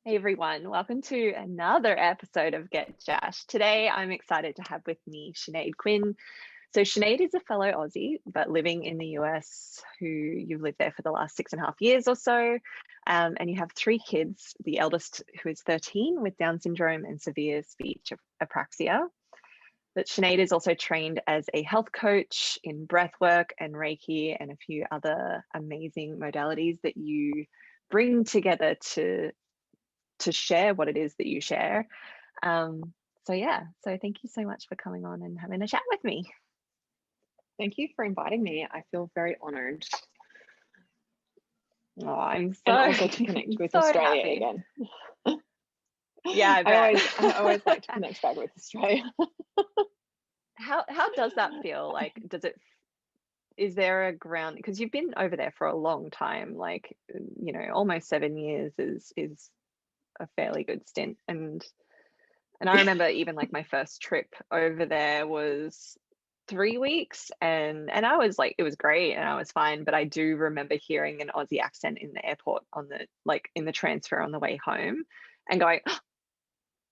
Hey everyone, welcome to another episode of Get Jash. Today I'm excited to have with me Sinead Quinn. So Sinead is a fellow Aussie, but living in the US, who you've lived there for the last 6.5 years or so. And you have three kids, the eldest who is 13 with Down syndrome and severe speech apraxia. But Sinead is also trained as a health coach in breathwork and Reiki and a few other amazing modalities that you bring together to share what it is that you share. So thank you so much for coming on and having a chat with me. Thank you for inviting me. I feel very honored. Oh, I'm so and also to connect with so Australia happy. again. Yeah, I bet. I always like to connect back with Australia. How does that feel? Like, is there a ground, because you've been over there for a long time, like, almost 7 years is a fairly good stint. And I remember even like my first trip over there was 3 weeks, and I was like, it was great and I was fine, but I do remember hearing an Aussie accent in the airport in the transfer on the way home and going, oh,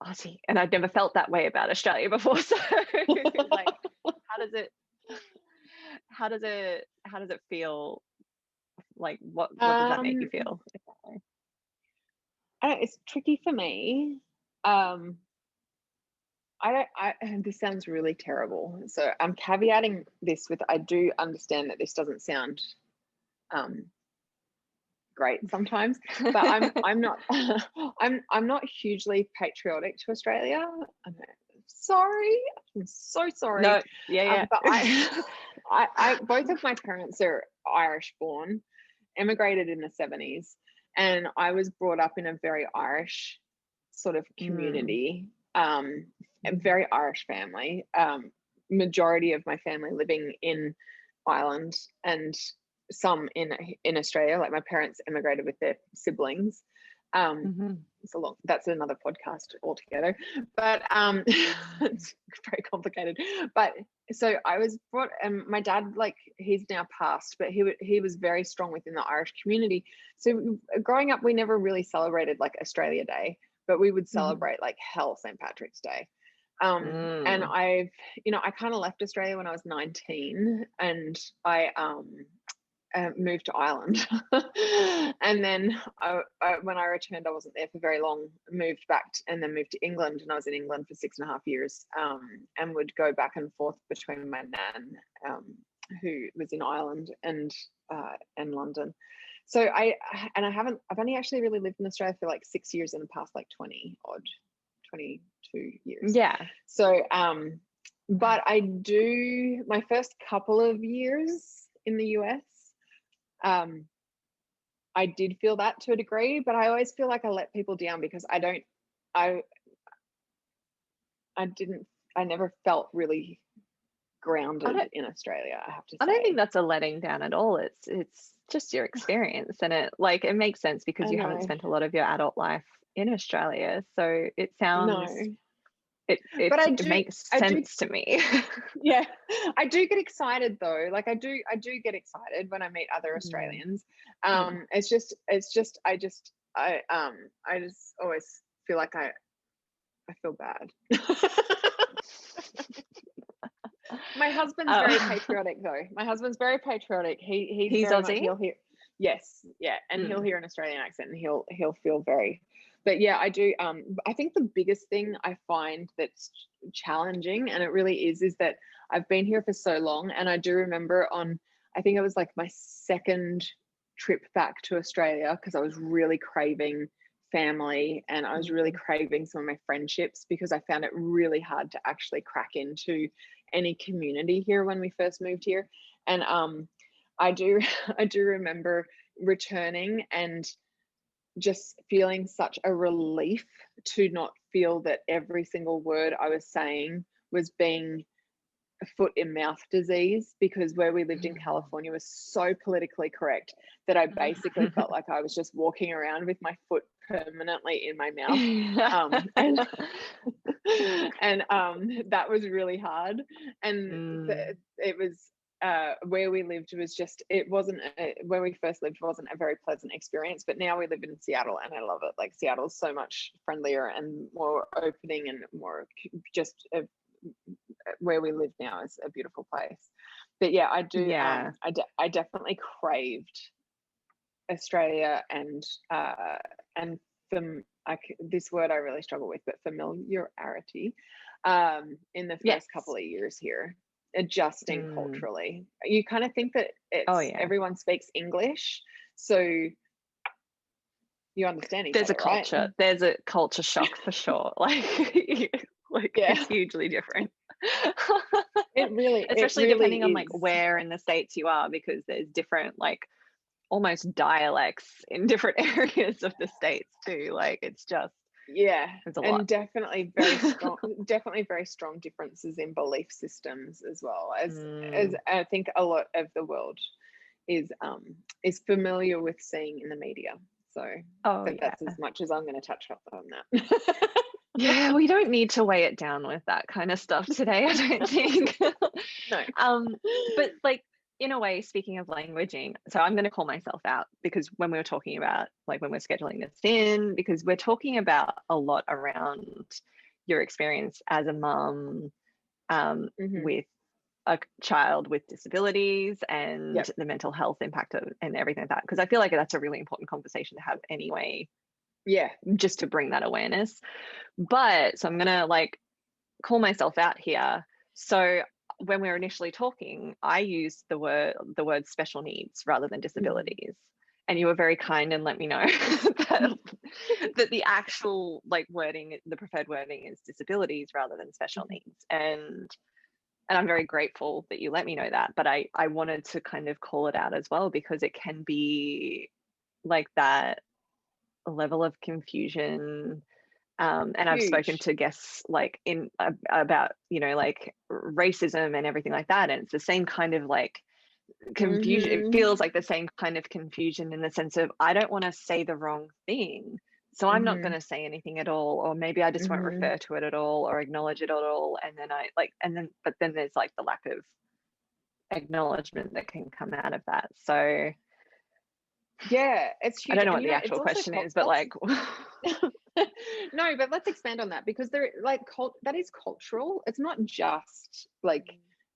Aussie. And I'd never felt that way about Australia before. So like, how does it feel? Like, what does that make you feel? It's tricky for me. This sounds really terrible. So I'm caveating this with, I do understand that this doesn't sound great sometimes, but I'm not I'm not hugely patriotic to Australia. I'm sorry. I'm so sorry. No, yeah. But I both of my parents are Irish born, immigrated in the 70s, and I was brought up in a very Irish sort of community, a very Irish family. Majority of my family living in Ireland and some in Australia. Like my parents immigrated with their siblings. That's another podcast altogether, but it's very complicated. But so I was brought, and my dad, like, he's now passed, but he was very strong within the Irish community. So growing up, we never really celebrated like Australia Day, but we would celebrate like hell St. Patrick's Day. And I kind of left Australia when I was 19, and I moved to Ireland. And then when I returned, I wasn't there for very long, moved back and then moved to England, and I was in England for 6.5 years, and would go back and forth between my nan, who was in Ireland, and London. So I've only actually really lived in Australia for like 6 years in the past, like 22 years. Yeah. So but I do, my first couple of years in the US, I did feel that to a degree, but I always feel like I let people down because I never felt really grounded in Australia, I have to say. I don't think that's a letting down at all. It's just your experience, and it makes sense because you haven't spent a lot of your adult life in Australia. So it sounds it makes sense to me. Yeah, I do get excited though. Like I do get excited when I meet other Australians. It's just I just always feel like I feel bad. My husband's very patriotic though. My husband's very patriotic. He's very Aussie? He'll hear, yes, yeah, and he'll hear an Australian accent and he'll feel very. But yeah, I do. I think the biggest thing I find that's challenging, and it really is that I've been here for so long, and I do remember I think it was like my second trip back to Australia, because I was really craving family and I was really craving some of my friendships, because I found it really hard to actually crack into any community here when we first moved here. And I do remember returning and just feeling such a relief to not feel that every single word I was saying was being foot in mouth disease, because where we lived in California was so politically correct that I basically felt like I was just walking around with my foot permanently in my mouth. And that was really hard. And it was where we lived was just, it wasn't where we first lived wasn't a very pleasant experience, but now we live in Seattle and I love it. Like Seattle's so much friendlier and more opening and more just where we live now is a beautiful place. But yeah, I do. Yeah. I definitely craved Australia and this word I really struggle with, but familiarity in the first couple of years here, adjusting culturally. You kind of think that everyone speaks English, so you understand each other, culture, right? There's a culture shock for sure. Like it's hugely different. Especially depending on like where in the States you are, because there's different like almost dialects in different areas of the States too. Like it's just it's a lot. And definitely very strong differences in belief systems as well, as I think a lot of the world is familiar with seeing in the media. So that's as much as I'm going to touch up on that. Yeah, we don't need to weigh it down with that kind of stuff today, I don't think. No. But like in a way, speaking of languaging, so I'm going to call myself out, because when we were talking about, like when we're scheduling this in, because we're talking about a lot around your experience as a mum with a child with disabilities and the mental health impact of, and everything like that, because I feel like that's a really important conversation to have anyway. Yeah, just to bring that awareness. But so I'm gonna like call myself out here. So when we were initially talking, I used the word special needs rather than disabilities. And you were very kind and let me know that the actual like wording, the preferred wording is disabilities rather than special needs. And I'm very grateful that you let me know that. But I wanted to kind of call it out as well, because it can be like that level of confusion. And I've spoken to guests like about, you know, like racism and everything like that. And it's the same kind of like confusion. It feels like the same kind of confusion in the sense of, I don't want to say the wrong thing, so I'm not going to say anything at all, or maybe I just won't refer to it at all or acknowledge it at all. And then but then there's like the lack of acknowledgement that can come out of that. So yeah, it's huge. I don't know what the actual question is, but like no, but let's expand on that, because there like that is cultural. It's not just like,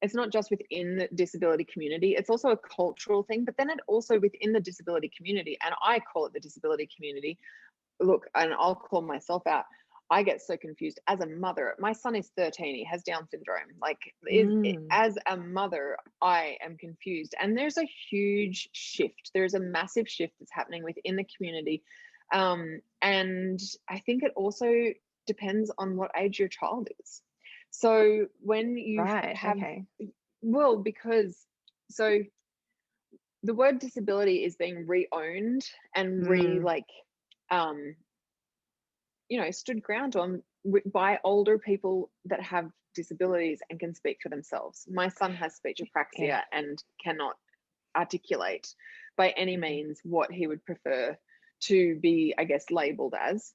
it's not just within the disability community, it's also a cultural thing. But then it also within the disability community, and I call it the disability community. Look, and I'll call myself out, I get so confused as a mother. My son is 13, he has Down syndrome. Like as a mother, I am confused. And there's a huge shift. There's a massive shift that's happening within the community. And I think it also depends on what age your child is. So when you well, because so the word disability is being re-owned and you know, stood ground on by older people that have disabilities and can speak for themselves. My son has speech apraxia and cannot articulate by any means what he would prefer to be, I guess, labeled as.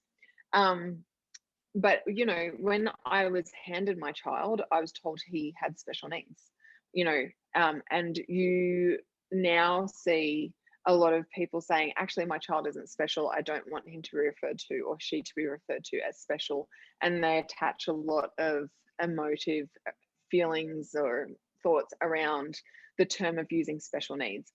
But, you know, when I was handed my child, I was told he had special needs, you know, and you now see a lot of people saying, actually, my child isn't special. I don't want him to be referred to, or she to be referred to, as special. And they attach a lot of emotive feelings or thoughts around the term of using special needs.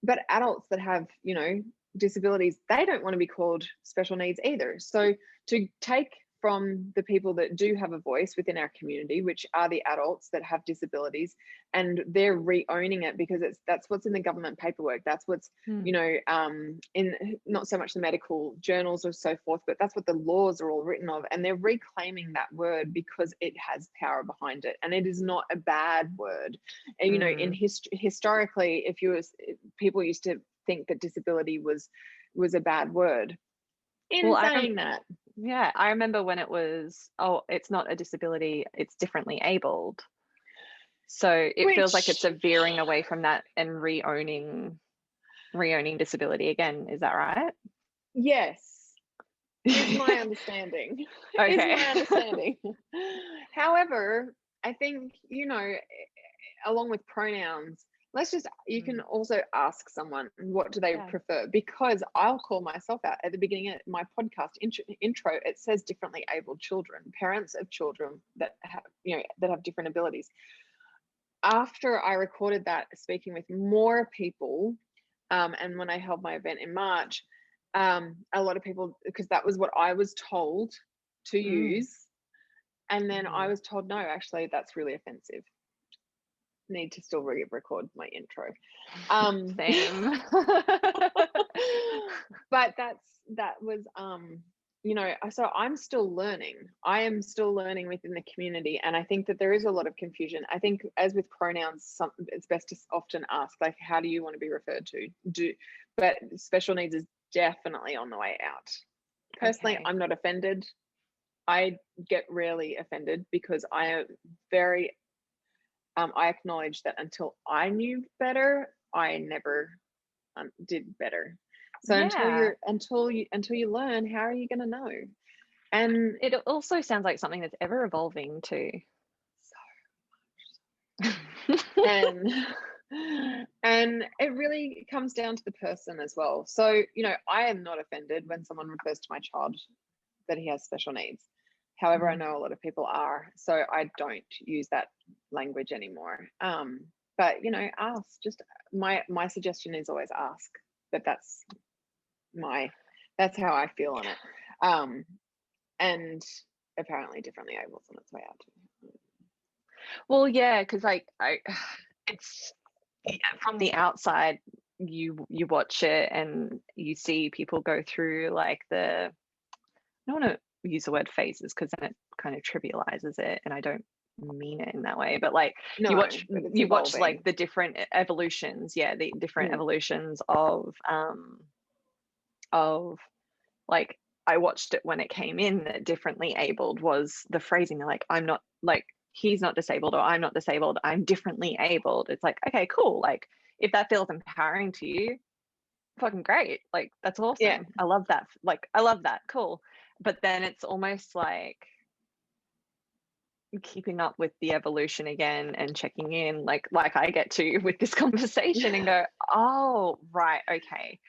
But adults that have, you know, disabilities, they don't want to be called special needs either. So to take from the people that do have a voice within our community, which are the adults that have disabilities, and they're re-owning it, because that's what's in the government paperwork, that's what's you know, in not so much the medical journals or so forth, but that's what the laws are all written of, and they're reclaiming that word because it has power behind it, and it is not a bad word. And you know, in historically, people used to think that disability was a bad word. Yeah, I remember when it was, oh, it's not a disability, it's differently abled. So it feels like it's a veering away from that and re-owning disability again. Is that right? Yes, is my understanding. Is my understanding. However, I think, you know, along with pronouns, you can also ask someone, what do they prefer? Because I'll call myself out at the beginning of my podcast intro, it says differently abled children, parents of children that have, that have different abilities. After I recorded that, speaking with more people, and when I held my event in March, a lot of people, because that was what I was told to use. And then I was told, no, actually, that's really offensive. Need to still record my intro. Same. But that was so I'm still learning. I am still learning within the community, and I think that there is a lot of confusion. I think, as with pronouns, it's best to often ask, like, how do you want to be referred to? But special needs is definitely on the way out. Personally, I'm not offended. I get rarely offended because I am very I acknowledge that until I knew better, I never did better. So until you learn, how are you going to know? And it also sounds like something that's ever evolving too. So much. And it really comes down to the person as well. So, I am not offended when someone refers to my child that he has special needs. However, I know a lot of people are, so I don't use that language anymore. But ask. Just my suggestion is always ask. But that's how I feel on it. And apparently differently able's on its way out too. Well, yeah, because it's from the outside, you watch it and you see people go through like I don't want to use the word phases because then it kind of trivializes it, and I don't mean it in that way, but like you watch like the different evolutions, the different evolutions of like, I watched it when it came in that differently abled was the phrasing, like, I'm not, like, he's not disabled or I'm not disabled, I'm differently abled. It's like, okay, cool, like if that feels empowering to you, fucking great, like that's awesome. I love that, cool. But then it's almost like keeping up with the evolution again and checking in, like I get to with this conversation and go, oh right, okay,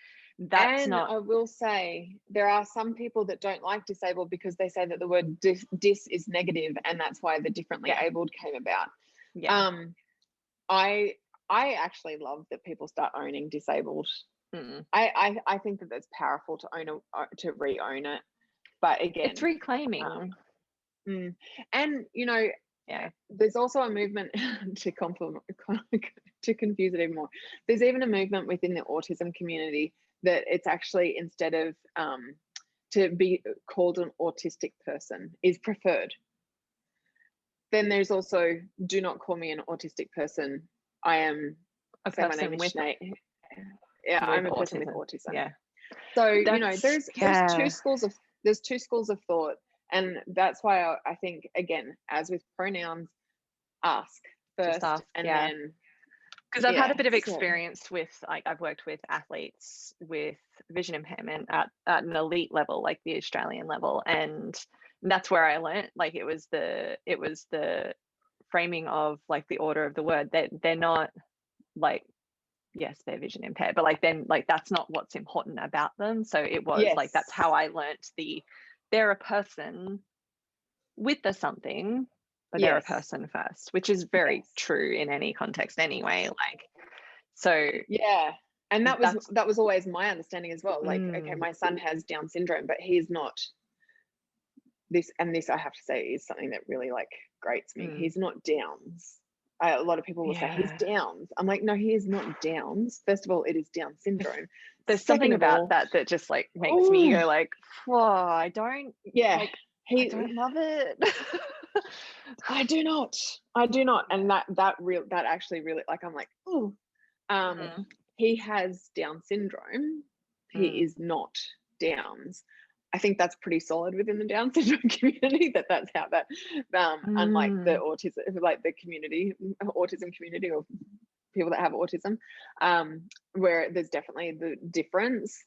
that's and not. I will say there are some people that don't like disabled because they say that the word dis is negative, and that's why the differently abled came about. I actually love that people start owning disabled. I think that that's powerful to re-own it, but again, it's reclaiming. And there's also a movement to confuse it even more. There's even a movement within the autism community that it's actually, instead of to be called an autistic person is preferred. Then there's also, do not call me an autistic person. I am a person with Sinead. I'm a person with autism. So there's two schools of thought. And that's why I think, again, as with pronouns, ask first, then, because I've had a bit of experience with, like, I've worked with athletes with vision impairment at an elite level, like the Australian level, and that's where I learned, like, it was the framing of, like, the order of the word, that they're not, like, yes, they're vision impaired, but like, then, like, that's not what's important about them. So it was like, that's how I learnt they're a person with the something, but they're a person first, which is very true in any context anyway. Like, so and that was always my understanding as well. Like, okay, my son has Down syndrome, but he's not this. And this, I have to say, is something that really, like, grates me. He's not Downs. A lot of people will say he's Downs. I'm like, no, he is not Downs. First of all, it is Down syndrome. There's something about that just, like, makes me go like, whoa, I don't love it. I do not. And that actually really, like, I'm like, oh, he has Down syndrome. He is not Downs. I think that's pretty solid within the Down syndrome community, that's how that, unlike the autism, like the autism community, or people that have autism, where there's definitely the difference.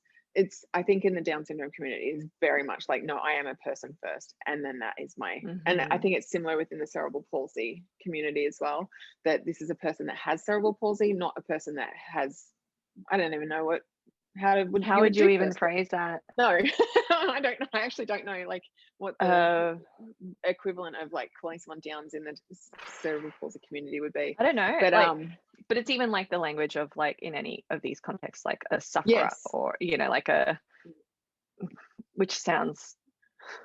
I think in the Down syndrome community is very much like, no, I am a person first, and then that is my, and I think it's similar within the cerebral palsy community as well, that this is a person that has cerebral palsy, not a person that has, I don't even know how would you even phrase that? No, I don't know. I actually don't know like what the equivalent of like calling someone Downs in the cerebral palsy community would be. I don't know, but like, but it's even like the language of like in any of these contexts, like a sufferer, yes, or like which sounds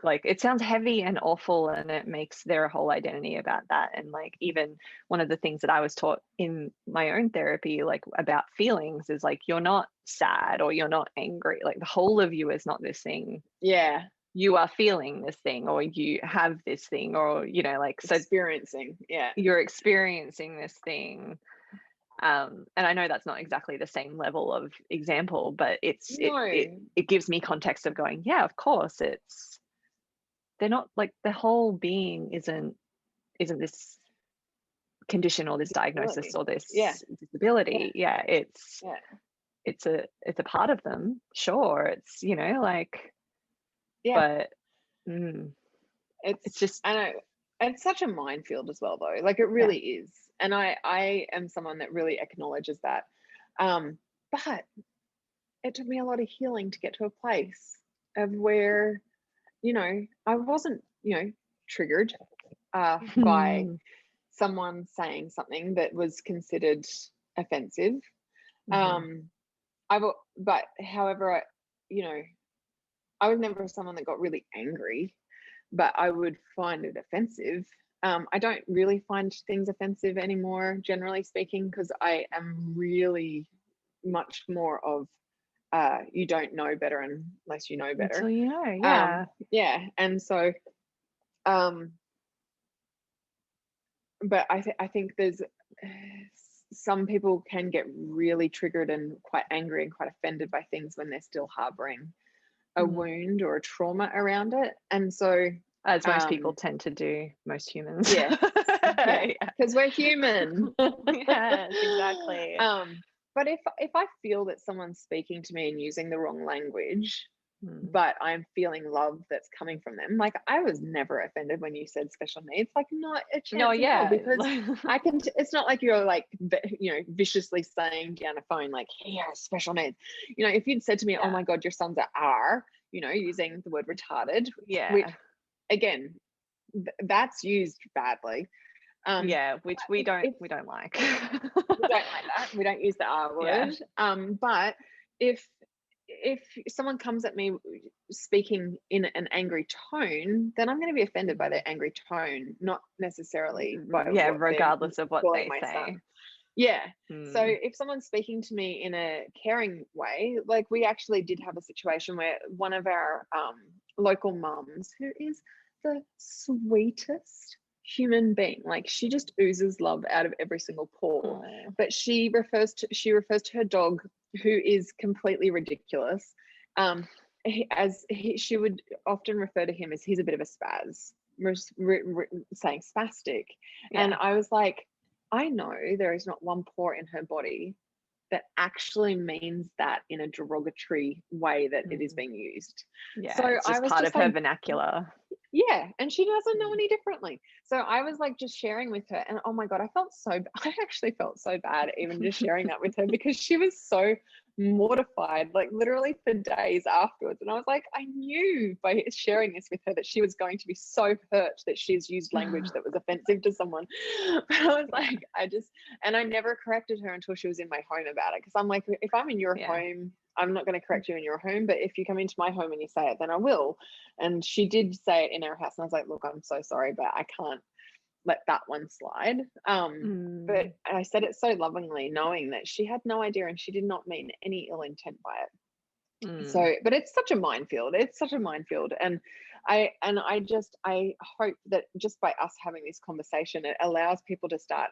like, it sounds heavy and awful, and it makes their whole identity about that. And like, even one of the things that I was taught in my own therapy, like about feelings, is like, you're not sad or you're not angry, like the whole of you is not this thing. Yeah, you are feeling this thing, or you have this thing, or like, so experiencing, yeah, you're experiencing this thing. And I know that's not exactly the same level of example, but it gives me context of going, yeah, of course, they're not like, the whole being isn't this condition or this diagnosis or this disability. It's a part of them, sure, it's like, but it's just, and it's such a minefield as well though, like it really is. And I am someone that really acknowledges that, but it took me a lot of healing to get to a place of where I wasn't triggered by someone saying something that was considered offensive. But however, I was never someone that got really angry, but I would find it offensive. I don't really find things offensive anymore, generally speaking, because I am really much more of you don't know better unless you know better. Until you know, and so but I think there's some people can get really triggered and quite angry and quite offended by things when they're still harboring a wound or a trauma around it. And so, as most people tend to do, most humans, because we're human. Yes, exactly. But if I feel that someone's speaking to me and using the wrong language, but I'm feeling love that's coming from them, like I was never offended when you said special needs, like not a chance because I can it's not like you're like viciously saying down a phone like, here, special needs. If you'd said to me, oh my god, your son's are using the word retarded, which again that's used badly, which we don't like. We don't like that. We don't use the R word. But if someone comes at me speaking in an angry tone, then I'm going to be offended by their angry tone, not necessarily by regardless of what they say. So if someone's speaking to me in a caring way, like we actually did have a situation where one of our local mums, who is the sweetest human being, like she just oozes love out of every single pore, but she refers to her dog, who is completely ridiculous, she would often refer to him as, he's a bit of a spaz, saying spastic. And I was like, I know there is not one pore in her body that actually means that in a derogatory way that it is being used. So it's just part of her vernacular. And she doesn't know any differently. So I was like just sharing with her, and oh my god, I actually felt so bad even just sharing that with her, because she was so mortified, like literally for days afterwards. And I was like, I knew by sharing this with her that she was going to be so hurt that she's used language that was offensive to someone. But I was like, and I never corrected her until she was in my home about it, because I'm like, if I'm in your home, I'm not going to correct you in your home, but if you come into my home and you say it, then I will. And she did say it in our house, and I was like, look, I'm so sorry, but I can't let that one slide. But I said it so lovingly, knowing that she had no idea and she did not mean any ill intent by it. So, but it's such a minefield. And I hope that just by us having this conversation, it allows people to start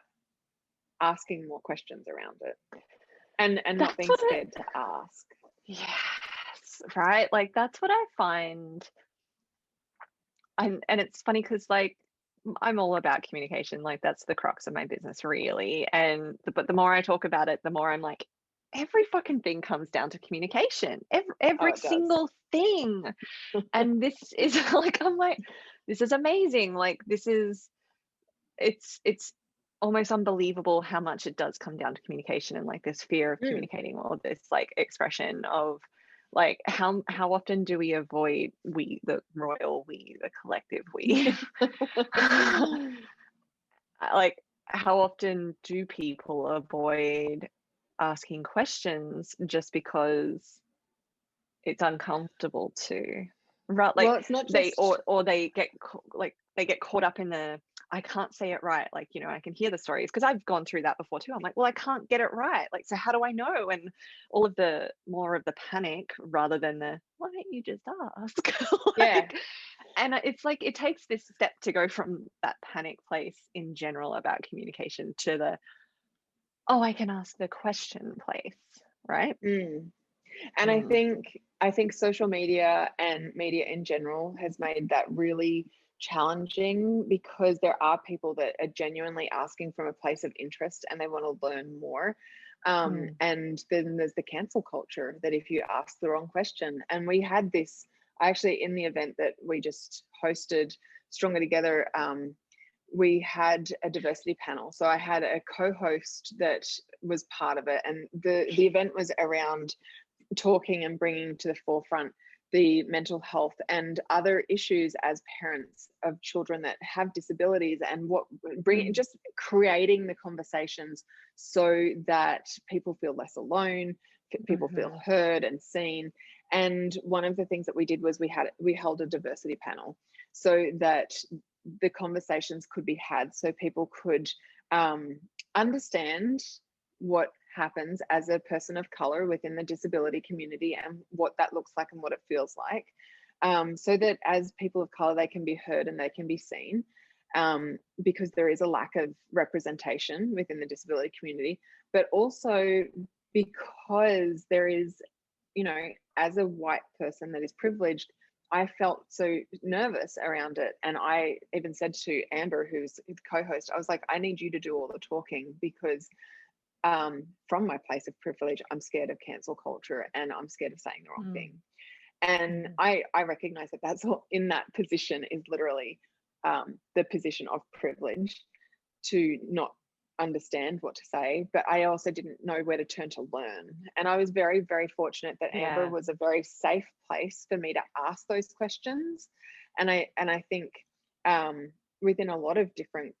asking more questions around it, and not being scared to ask. Yes, right. Like that's what I find. And it's funny because like I'm all about communication. Like that's the crux of my business, really. But the more I talk about it, the more I'm like, every fucking thing comes down to communication. Oh, Every it does. single thing. And this is like, I'm like, this is amazing. Like, it's almost unbelievable how much it does come down to communication and like this fear of communicating, or this like expression of like how often do we avoid, we the royal we, the collective we, like how often do people avoid asking questions just because it's uncomfortable to, right? Like Well, it's not they, just, or they get like they get caught up in the, I can't say it right, like, you know, I can hear the stories because I've gone through that before too. I'm like, well, I can't get it right, like, so how do I know? And all of the more of the panic rather than the, why don't you just ask? yeah. Like, and it's like it takes this step to go from that panic place in general about communication to the, oh, I can ask the question place, right? And Mm. I think social media and media in general has made that really challenging, because there are people that are genuinely asking from a place of interest and they want to learn more. Mm. And then there's the cancel culture that if you ask the wrong question, and we had this actually in the event that we just hosted, Stronger Together. We had a diversity panel. So I had a co-host that was part of it, and the event was around talking and bringing to the forefront the mental health and other issues as parents of children that have disabilities, and what bringing, just creating the conversations so that people feel less alone, people feel heard and seen. And one of the things that we did was we held a diversity panel so that the conversations could be had, so people could understand what happens as a person of color within the disability community and what that looks like and what it feels like, so that as people of color they can be heard and they can be seen, because there is a lack of representation within the disability community, but also because there is, you know, as a white person that is privileged, I felt so nervous around it. And I even said to Amber, who's the co-host, I was like, I need you to do all the talking, because from my place of privilege, I'm scared of cancel culture and I'm scared of saying the wrong thing. And I recognize that that's all, in that position is literally the position of privilege, to not understand what to say, but I also didn't know where to turn to learn. And I was very, very fortunate that Amber Yeah. was a very safe place for me to ask those questions. And I think within a lot of different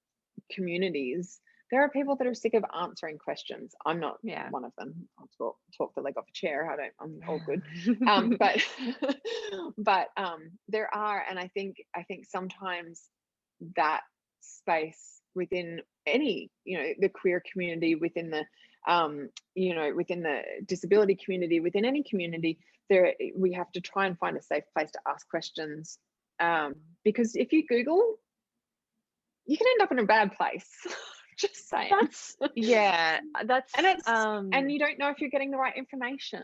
communities, there are people that are sick of answering questions. I'm not Yeah. one of them. I'll talk the leg off a chair. I'm all good. But there are, and I think sometimes that space within any, you know, the queer community, within the you know, within the disability community, within any community, there we have to try and find a safe place to ask questions, because if you Google, you can end up in a bad place. Just saying. That's And it's and you don't know if you're getting the right information.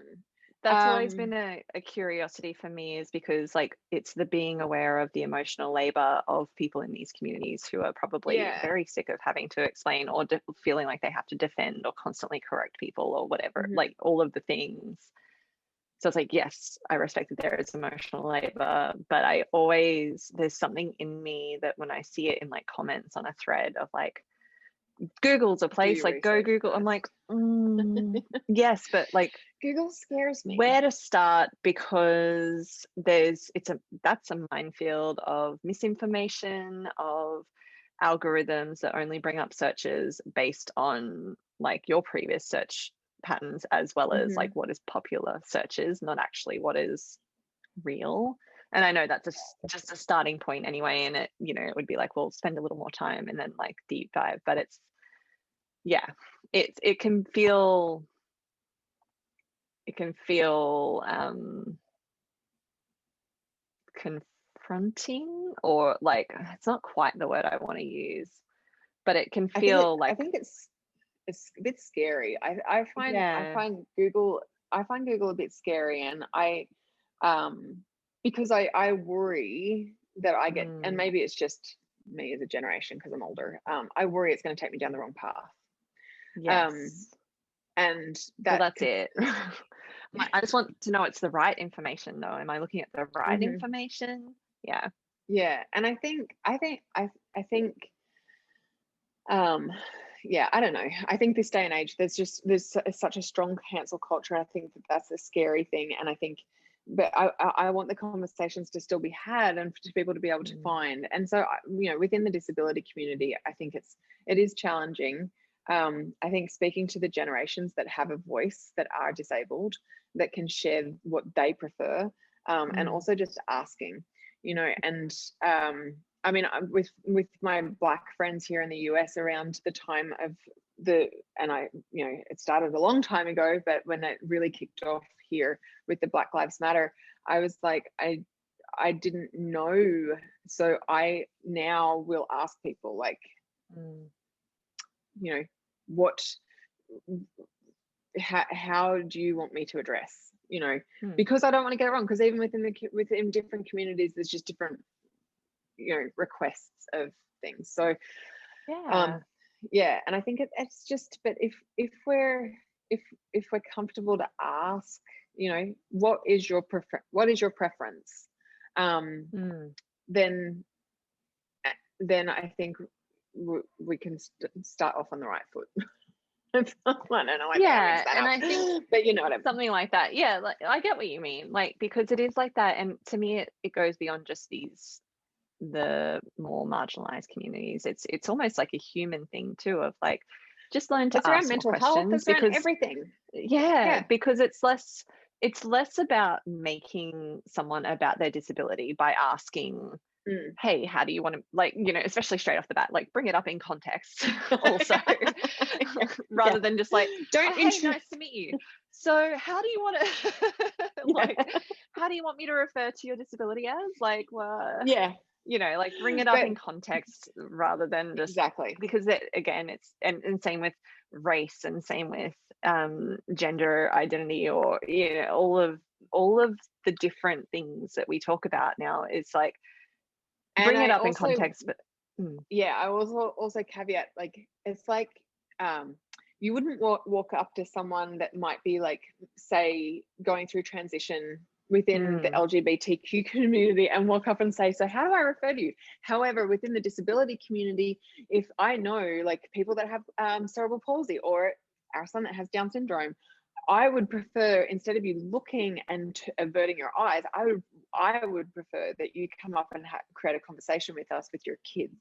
that's always been a curiosity for me, is because like it's the being aware of the emotional labor of people in these communities who are probably Yeah. very sick of having to explain or feeling like they have to defend or constantly correct people or whatever, like all of the things. So it's like, yes, I respect that there is emotional labor, but I always, there's something in me that when I see it in like comments on a thread of like, Google's a place, like go Google. I'm like, yes, but like Google scares me. where to start, because that's a minefield of misinformation, of algorithms that only bring up searches based on like your previous search patterns, as well as like what is popular searches, not actually what is real. And I know that's just a starting point anyway, and it, you know, it would be like, well, spend a little more time and then like deep dive, but it's, yeah, it can feel confronting, or like, it's not quite the word I want to use, but it can feel I like, think it's a bit scary. I find Google a bit scary, and because I worry that I get, and maybe it's just me as a generation because I'm older, I worry it's going to take me down the wrong path. yes. And Well, that that's it. I just want to know it's the right information though. Am I looking at the right information? Yeah. Yeah. And I think yeah, I don't know. I think this day and age, there's such a strong cancel culture. I think that that's a scary thing. And I think, but I want the conversations to still be had and for people to be able to find. And so, you know, within the disability community, I think it is challenging. I think speaking to the generations that have a voice, that are disabled, that can share what they prefer, and also just asking, you know, and I mean, with my Black friends here in the US around the time of and I, you know, it started a long time ago, but when it really kicked off here with the Black Lives Matter, I was like, I didn't know. So I now will ask people like, you know, how do you want me to address, you know, because I don't want to get it wrong, because even within different communities, there's just different, you know, requests of things. So yeah, and I think it's just, but if we're comfortable to ask, you know, what is your preference, then I think we can start off on the right foot. I don't know. And I think, but you know what I mean. Something like that. Yeah, like I get what you mean. Like, because it is like that, and to me, it goes beyond just the more marginalized communities. It's almost like a human thing too, of like, just learn to ask more questions, because everything. Because it's less about making someone about their disability by asking, hey, how do you want to, like, you know, especially straight off the bat, like, bring it up in context also, rather than just like, hey, nice to meet you. So how do you want to like, how do you want me to refer to your disability as? Like, well, you know, like, bring it up in context rather than just because again, it's and same with race, and same with gender identity, or, you know, all of the different things that we talk about now. Is like, bring it up in context. But I also caveat, like, it's like, you wouldn't walk up to someone that might be, like, say, going through transition within the LGBTQ community and walk up and say, so how do I refer to you? However, within the disability community, if I know, like, people that have cerebral palsy, or our son that has Down syndrome, I would prefer, instead of you looking and averting your eyes, I would prefer that you come up and create a conversation with us, with your kids,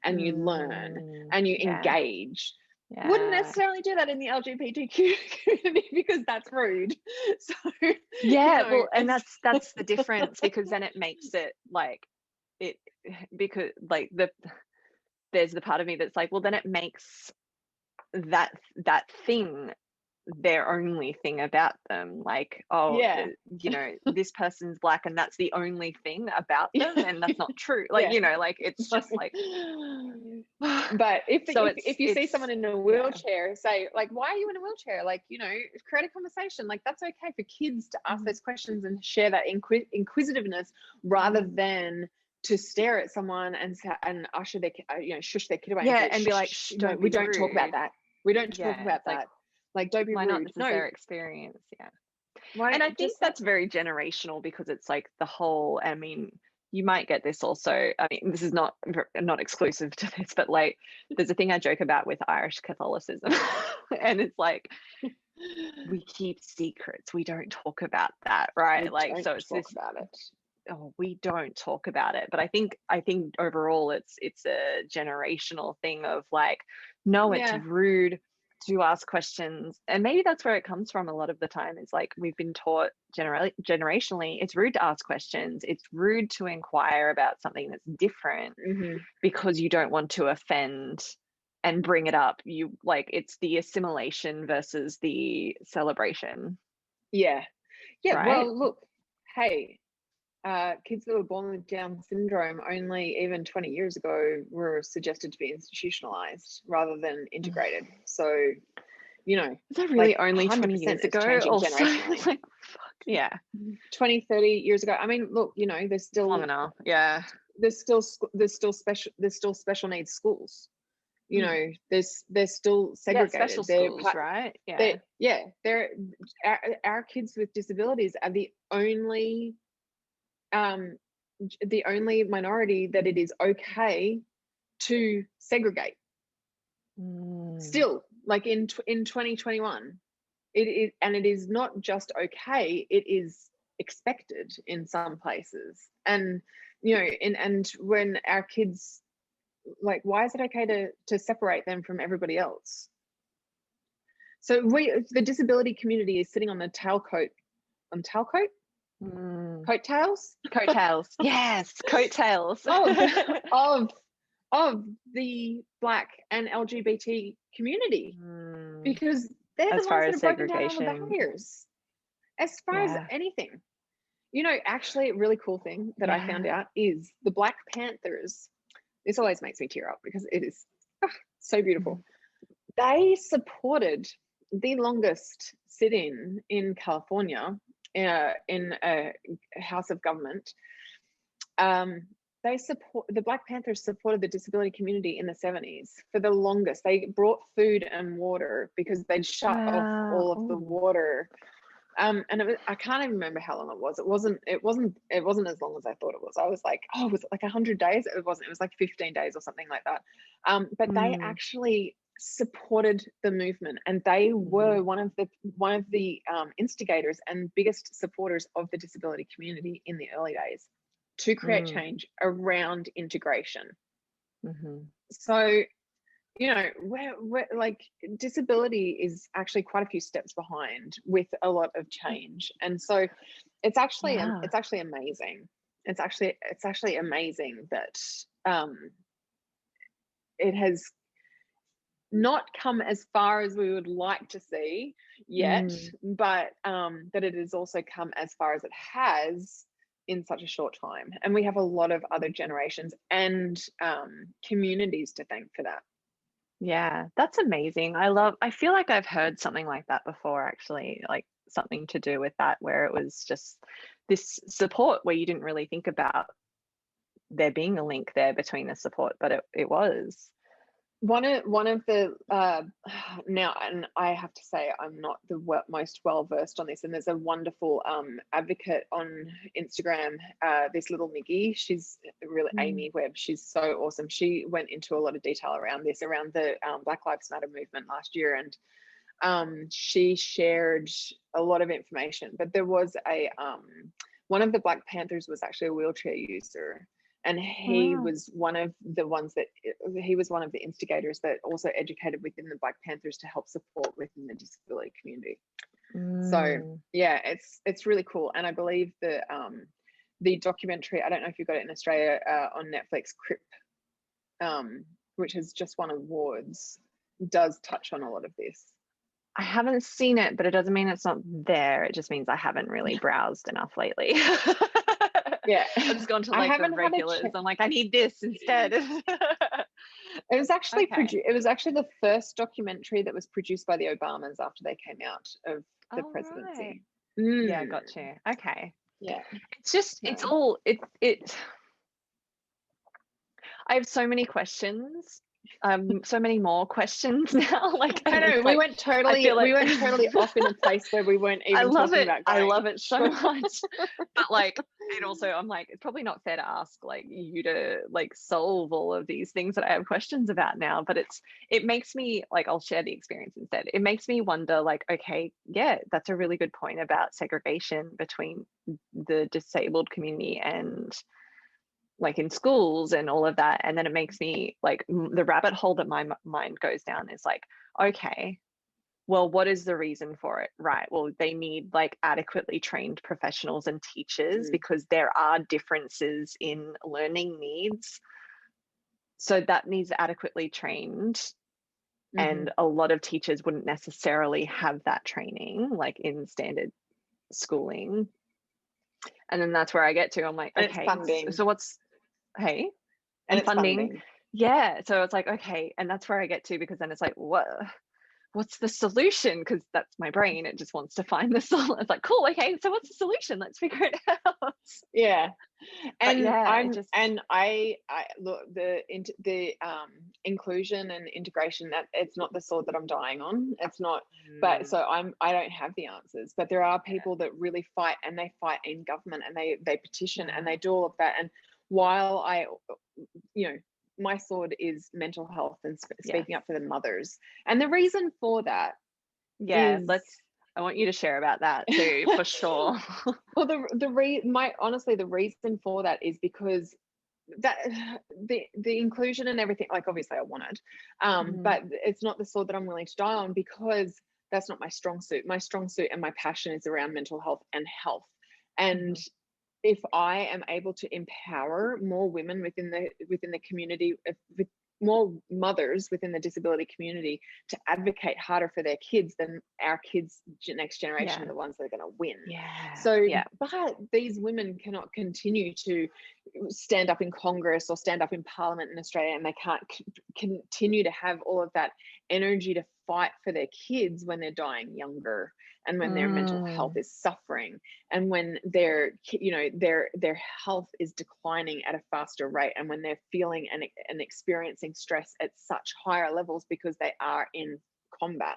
and you learn and you engage. Wouldn't necessarily do that in the LGBTQ community, because that's rude. So well, and that's the difference, because then it makes it like it, because like there's the part of me that's like, well, then it makes that thing their only thing about them, like, you know, this person's Black and that's the only thing about them, and that's not true. Like, you know, like, it's just like, but if you see someone in a wheelchair, say, like, why are you in a wheelchair? Like, you know, create a conversation. Like, that's okay for kids to ask those questions and share that inquisitiveness, rather than to stare at someone and usher their, you know, shush their kid away and be like, we don't talk about that. We don't talk about that. Like, don't be rude. Not? This is their experience. And I think that's very generational, because it's like the whole, I mean, you might get this also, I mean, this is not exclusive to this, but like, there's a thing I joke about with Irish Catholicism and it's like, we keep secrets, we don't talk about that, right? Like, so it's this about it. Oh, we don't talk about it. But I think overall it's a generational thing of like, no, it's rude to ask questions. And maybe that's where it comes from a lot of the time. Is like, we've been taught generationally, it's rude to ask questions, it's rude to inquire about something that's different, because you don't want to offend and bring it up. You, like, it's the assimilation versus the celebration. Right? Well, look, hey, kids that were born with Down syndrome only even 20 years ago were suggested to be institutionalized rather than integrated. So, you know, is that really, like, only 20 years ago? Also, like, fuck, 20, 30 years ago. I mean, look, you know, there's still long enough. There's still special needs schools. you know, they're still Yeah, special segregated. schools, right? Yeah. They're our kids with disabilities are um the only minority that it is okay to segregate still, like in 2021. It is, and it is not just okay, it is expected in some places. And you know, and when our kids, like, why is it okay to separate them from everybody else? So the disability community is sitting on the coattails Coattails. Yes, coattails. of of the Black and LGBT community, because they're As the far ones that as have broken down all the segregation. barriers as far as anything. You know, actually, a really cool thing that I found out is the Black Panthers. This always makes me tear up because it is so beautiful. They supported the longest sit-in California in a House of Government. The Black Panthers supported the disability community in the 70s for the longest. They brought food and water because they'd shut off all of the water. And I can't even remember how long it was. It wasn't as long as I thought it was. I was like, oh, was it like 100 days? It wasn't. It was like 15 days or something like that. But they actually supported the movement, and they were one of the instigators and biggest supporters of the disability community in the early days to create change around integration. So, you know, we're like, disability is actually quite a few steps behind with a lot of change. And so it's actually amazing. It's actually amazing that it has not come as far as we would like to see yet, but that it has also come as far as it has in such a short time. And we have a lot of other generations and communities to thank for that. Yeah, that's amazing. I feel like I've heard something like that before, actually, like something to do with that, where it was just this support where you didn't really think about there being a link there between the support, but it was. One of the now, and I have to say I'm not the most well versed on this, and there's a wonderful advocate on Instagram, this little Miggy. She's really Amy Webb. She's so awesome. She went into a lot of detail around the Black Lives Matter movement last year, and she shared a lot of information. But there was one of the Black Panthers was actually a wheelchair user. And he was one of the instigators that also educated within the Black Panthers to help support within the disability community. So yeah, it's really cool. And I believe the documentary, I don't know if you've got it in Australia, on Netflix, Crip, which has just won awards, does touch on a lot of this. I haven't seen it, but it doesn't mean it's not there. It just means I haven't really browsed enough lately. Yeah, I've just gone to like the regulars. I'm like, I need this instead. It was actually it was actually the first documentary that was produced by the Obamas after they came out of the presidency. Right. Yeah, gotcha. Okay. Yeah. It's just I have so many questions. So many more questions now. Like, I know we went totally off in a place where we weren't even talking about going. I love it so much. But like, it also, I'm like, it's probably not fair to ask like you to like solve all of these things that I have questions about now, but it makes me like, I'll share the experience instead. It makes me wonder like, okay, yeah, that's a really good point about segregation between the disabled community and like in schools and all of that. And then it makes me like, the rabbit hole that my mind goes down is like, okay, well, what is the reason for it? Right. Well, they need like adequately trained professionals and teachers because there are differences in learning needs. So that needs adequately trained. And a lot of teachers wouldn't necessarily have that training like in standard schooling. And then that's where I get to, I'm like, okay, so what's, hey, and funding. Yeah. So it's like, okay. And that's where I get to, because then it's like, what's the solution? Because that's my brain. It just wants to find the solution. It's like, cool. Okay. So what's the solution? Let's figure it out. Yeah. But And yeah, it I'm just and I look, the inclusion and integration, that it's not the sword that I'm dying on. It's not, but mm, so I don't have the answers. But there are people that really fight, and they fight in government, and they petition, and yeah, they do all of that. And while you know, my sword is mental health and yes, speaking up for the mothers. And the reason for that yeah. is I want you to share about that too, for sure. well, honestly, the reason for that is because that the inclusion and everything, like obviously I want it, Mm, but it's not the sword that I'm willing to die on, because that's not my strong suit. My strong suit and my passion is around mental health and health. And mhm, if I am able to empower more women within the community, with more mothers within the disability community to advocate harder for their kids, then our kids, next generation, yeah, are the ones that are going to win. yeah, So, yeah. but these women cannot continue to stand up in Congress or stand up in Parliament in Australia, and they can't continue to have all of that energy to fight for their kids when they're dying younger, and when their mental health Mm, is suffering, and when their health is declining at a faster rate, and when they're feeling and experiencing stress at such higher levels because they are in combat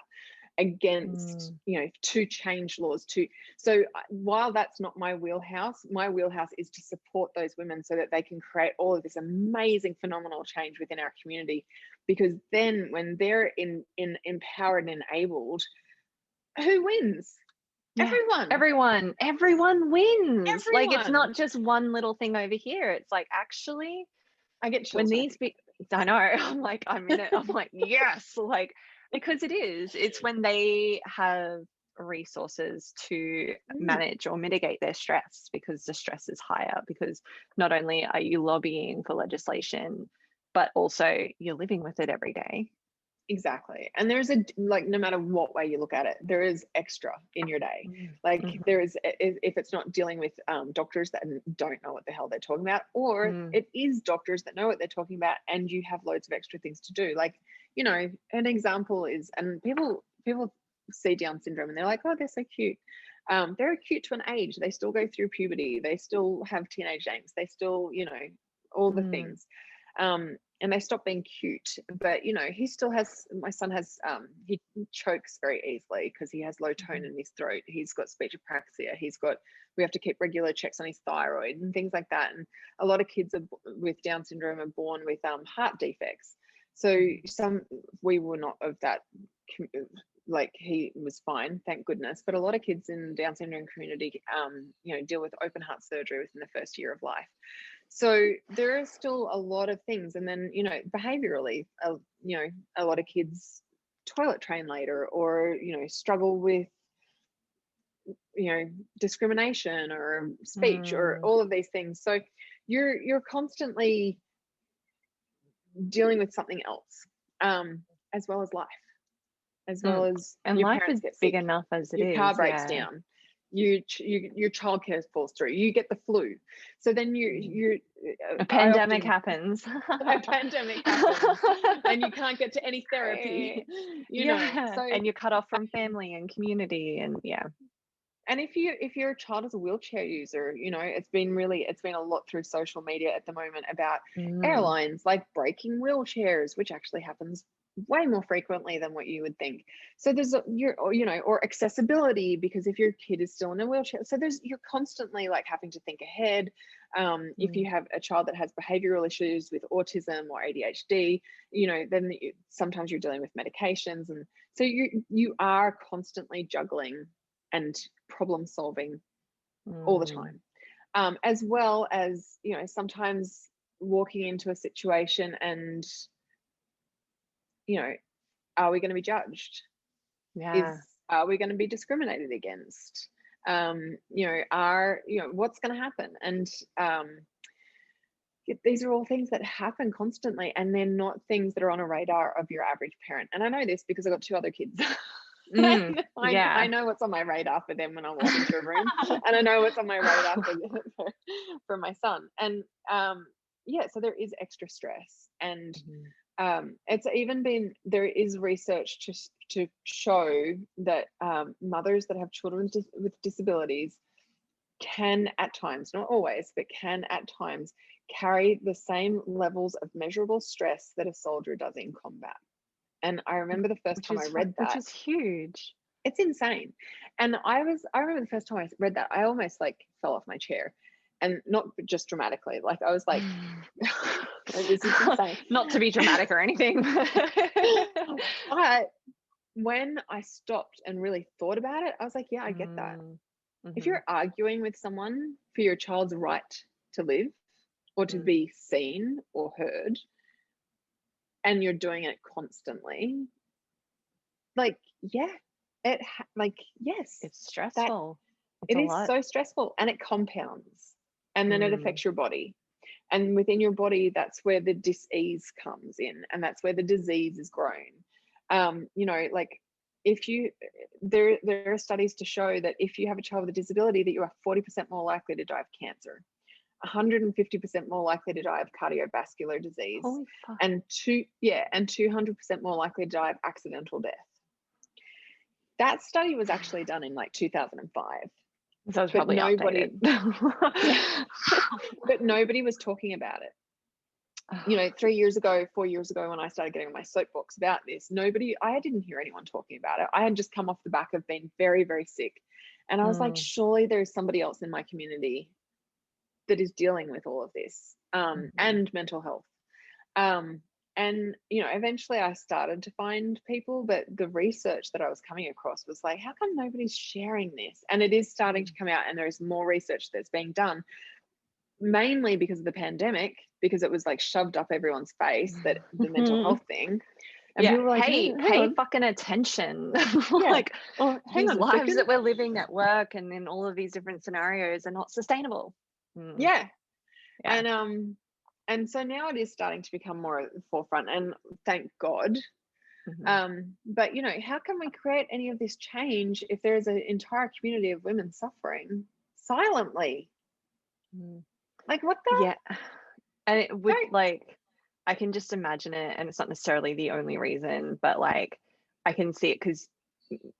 against, mm, to change laws, to so while that's not my wheelhouse, my wheelhouse is to support those women so that they can create all of this amazing phenomenal change within our community. Because then when they're in empowered and enabled, who wins? yeah. Everyone. Everyone wins. Like it's Everyone. not just one little thing over here. It's like actually I get when chills when I these think be I know, I'm like, I'm in it. I'm like, yes, like because it's when they have resources to about it. manage or mitigate their stress because the stress is higher because not only are you lobbying for legislation, but also you're living with it every day. Exactly. And there's like, no matter what way you look at it, there is extra in your day. Mm, Like mhm, there is, if it's not dealing with doctors that don't know what the hell they're talking about, or mm, it is doctors that know what they're talking about, and you have loads of extra things to do. Like, an example is, and people see Down syndrome and they're like, oh, they're so cute. They're cute to an age. They still go through puberty. They still have teenage angst. They still, all the mm, things. And they stop being cute, but he still has, my son has, he chokes very easily because he has low tone mhm, in his throat. He's got speech apraxia. We have to keep regular checks on his thyroid and things like that. And a lot of kids with Down syndrome are born with heart defects. So mhm, we were not of that, like he was fine, thank goodness. But a lot of kids in Down syndrome community, deal with open heart surgery within the first year of life. So there are still a lot of things. And then, behaviorally, a lot of kids toilet train later, or, struggle with, discrimination or speech or mm, all of these things. So you're constantly dealing with something else, as well as life, as well mm. as And your life parents is get big sick, enough as it your car is. breaks Yeah. down, your childcare falls through, you get the flu. So then Mm. you A I pandemic often happens. a pandemic happens, and you can't get to any therapy. Great. Yeah. So, And you're cut off from family and community and yeah. and if your child is a wheelchair user, it's been a lot through social media at the moment about Mm, airlines like breaking wheelchairs, which actually happens way more frequently than what you would think. So there's or accessibility, because if your kid is still in a wheelchair, so you're constantly like having to think ahead. If mm, you have a child that has behavioral issues with autism or ADHD, then sometimes you're dealing with medications, and so you are constantly juggling and problem solving all the mm, time, as well as, sometimes walking into a situation and, you know are we going to be judged? is yeah. are we going to be discriminated against? What's going to happen? And these are all things that happen constantly, and they're not things that are on a radar of your average parent. And I know this because I've got two other kids. Mm, I yeah. know what's on my radar for them when I walk into a room, and I know what's on my radar for my son. And yeah, so there is extra stress, and Mhm, it's even been, there is research to show that mothers that have children with disabilities can at times, not always, but can at times carry the same levels of measurable stress that a soldier does in combat. And I remember the first time I read which that. is huge. It's insane. And I remember the first time I read that, I almost like fell off my chair, and not just dramatically. Like I was like, this is insane. Not to be dramatic or anything. But when I stopped and really thought about it, I was like, yeah, I get that. If you're arguing with someone for your child's right to live or to be seen or heard, and you're doing it constantly, like, yeah, yes, It's stressful. It is so stressful, and it compounds, and then it affects your body. And within your body, that's where the dis-ease comes in, and that's where the disease is grown. You know, like there are studies to show that if you have a child with a disability, that you are 40% more likely to die of cancer, 150% more likely to die of cardiovascular disease, and 200% more likely to die of accidental death. That study was actually done in like 2005. So it's probably outdated. But nobody was talking about it. You know, 3 years ago, 4 years ago, when I started getting on my soapbox about this, I didn't hear anyone talking about it. I had just come off the back of being very, very sick. And I was like, surely there's somebody else in my community that is dealing with all of this, and mental health. And, you know, eventually I started to find people, but the research that I was coming across was like, how come nobody's sharing this? And it is starting to come out, and there's more research that's being done, mainly because of the pandemic, because it was like shoved up everyone's face, that the mental health thing. And yeah, people were like, pay fucking attention. Like, these lives that we're living at work and in all of these different scenarios are not sustainable. Yeah. And so now it is starting to become more at the forefront, and thank God. But you know, how can we create any of this change if there is an entire community of women suffering silently? Like, what the? Yeah. And it would, like, I can just imagine it, and it's not necessarily the only reason, but like I can see it because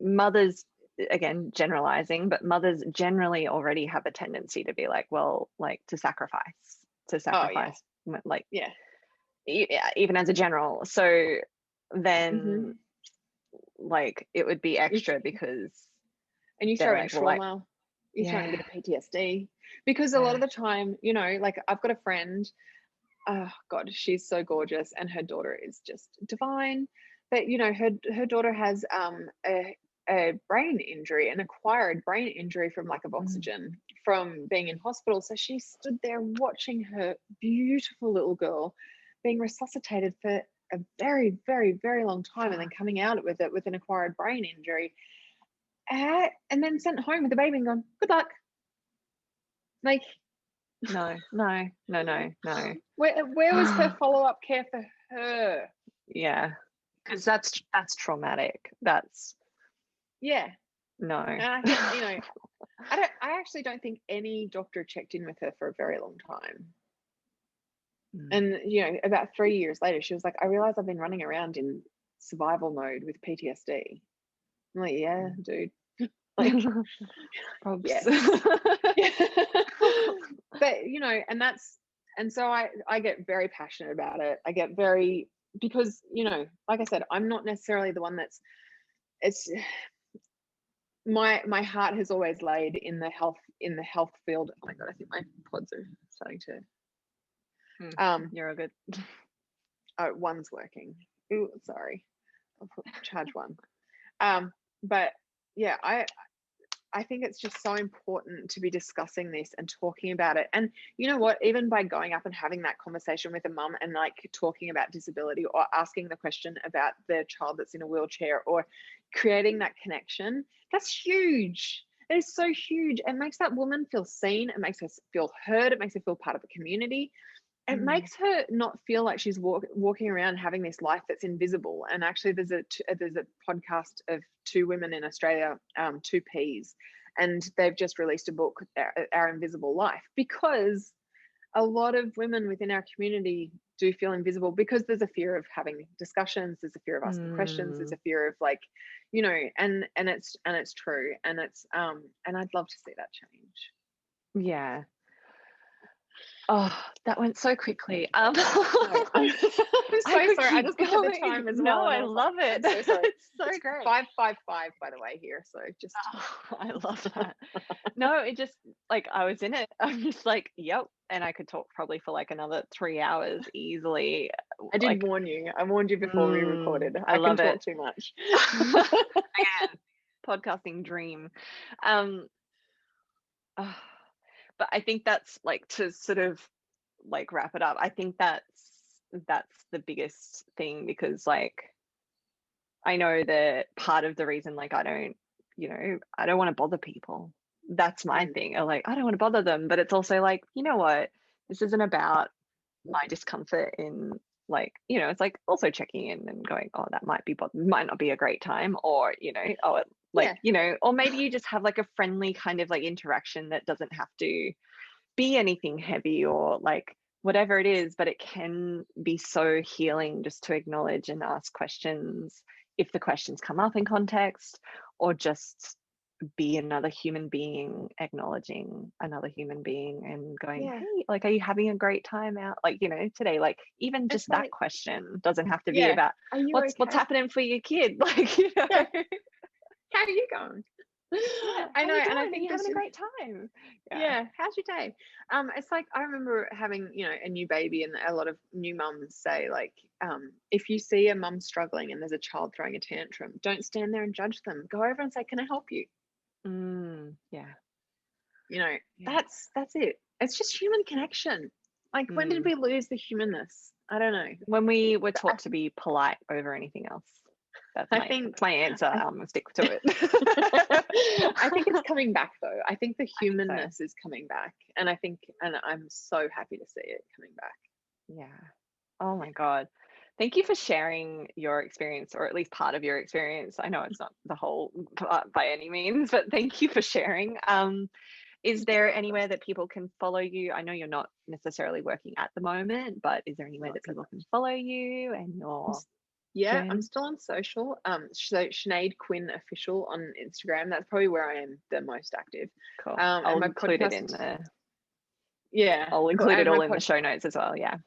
mothers, again, generalizing, but mothers generally already have a tendency to be like, well, like to sacrifice, like, even as a general. So then like it would be extra because, and you throw in trauma, you throw in a bit of PTSD, because a lot of the time, you know, like I've got a friend, oh God, she's so gorgeous, and her daughter is just divine. But you know, her daughter has a brain injury, an acquired brain injury from lack of oxygen from being in hospital. So she stood there watching her beautiful little girl being resuscitated for a very, very, very long time, and then coming out with it with an acquired brain injury, and then sent home with the baby and gone, good luck. Like, no. Where was her follow-up care for her? Yeah, because that's traumatic. That's no. And I think, you know, I actually don't think any doctor checked in with her for a very long time. And you know, about 3 years later, she was like, I realized I've been running around in survival mode with PTSD. I'm like, yeah, dude. Like, yes. But you know, and so I get very passionate about it. I get very, because you know, like I said, I'm not necessarily the one it's my heart has always laid in the health field. Oh my God, I think my pods are starting to you're all good. Oh, one's working. Ooh, sorry. I'll charge one. But yeah, I think it's just so important to be discussing this and talking about it. And you know what, even by going up and having that conversation with a mum and like talking about disability, or asking the question about their child that's in a wheelchair, or creating that connection, that's huge. It is so huge. It makes that woman feel seen. It makes her feel heard. It makes her feel part of a community. It makes her not feel like she's walking around having this life that's invisible. And actually, there's a podcast of two women in Australia, two Ps, and they've just released a book, Our Invisible Life, because a lot of women within our community do feel invisible, because there's a fear of having discussions, there's a fear of asking questions, there's a fear of, like, you know, and it's true, and it's and I'd love to see that change. Yeah. Oh, that went so quickly. I'm so I could sorry. I keep just looked at the going. time as No, well, and I I was love like, it. I'm so sorry. It's so It's great. 5:55, by the way, here. So just Oh, I love that. No, it just like I was in it. I'm just like, yep. And I could talk probably for like another 3 hours easily. I did Like, warn you. I warned you before we recorded. I I can love talk it. too much. Again, podcasting dream. Um, ah, but I think that's like to sort of like wrap it up. I think that's the biggest thing, because like I know that part of the reason like I don't, I don't want to bother people. That's my Mm. thing. Or like I don't want to bother them, but it's also like, you know what? This isn't about my discomfort in like, it's like also checking in and going, oh, that might not be a great time, or Yeah. or maybe you just have like a friendly kind of like interaction that doesn't have to be anything heavy or like whatever it is, but it can be so healing just to acknowledge and ask questions if the questions come up in context, or just be another human being acknowledging another human being and going, Yeah. hey, like, are you having a great time out, like, today? Like, even It's just that like, question doesn't have to be yeah. about Are you what's okay? happening for your kid. Like, Yeah. How are you going? yeah, I how know, you and I doing? Are think you there's having a just, great time? yeah, how's your day? It's like I remember having, a new baby, and a lot of new mums say, like, if you see a mum struggling and there's a child throwing a tantrum, don't stand there and judge them. Go over and say, can I help you? Yeah. Yeah. Yeah. That's it. It's just human connection. Like, when did we lose the humanness? I don't know. When we were taught to be polite over anything else. That's I think my answer. I'm gonna stick to it. I think it's coming back though. I think the I think so. humanness is coming back, and and I'm so happy to see it coming back. Yeah. Oh my God. Thank you for sharing your experience, or at least part of your experience. I know it's not the whole part by any means, but thank you for sharing. Is there anywhere that people can follow you? I know you're not necessarily working at the moment, but is there anywhere that people can follow you and your Yeah, I'm journey? still on social. So Sinead Quinn official on Instagram. That's probably where I am the most active. Cool. And I'll my include it podcast. in the. Yeah, I'll cool. include it And my all in the show notes as well. Yeah.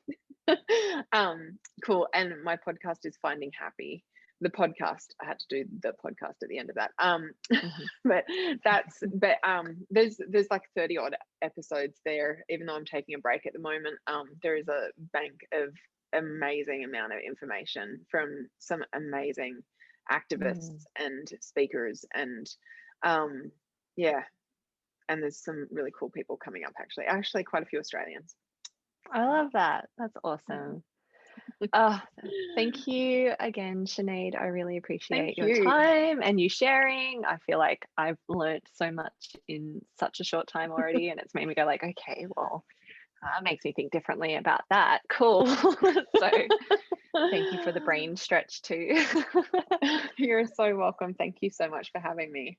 cool. And my podcast is Finding Happy. The podcast, I had to do the podcast at the end of that. But there's like 30 odd episodes there, even though I'm taking a break at the moment. There is a bank of amazing amount of information from some amazing activists and speakers, and yeah, and there's some really cool people coming up, actually quite a few Australians. I love that. That's awesome. Thank you again, Sinead. I really appreciate Thank your you. time and you sharing. I feel like I've learned so much in such a short time already, and it's made me go like, okay, well, that makes me think differently about that. Cool. So thank you for the brain stretch too. You're so welcome. Thank you so much for having me.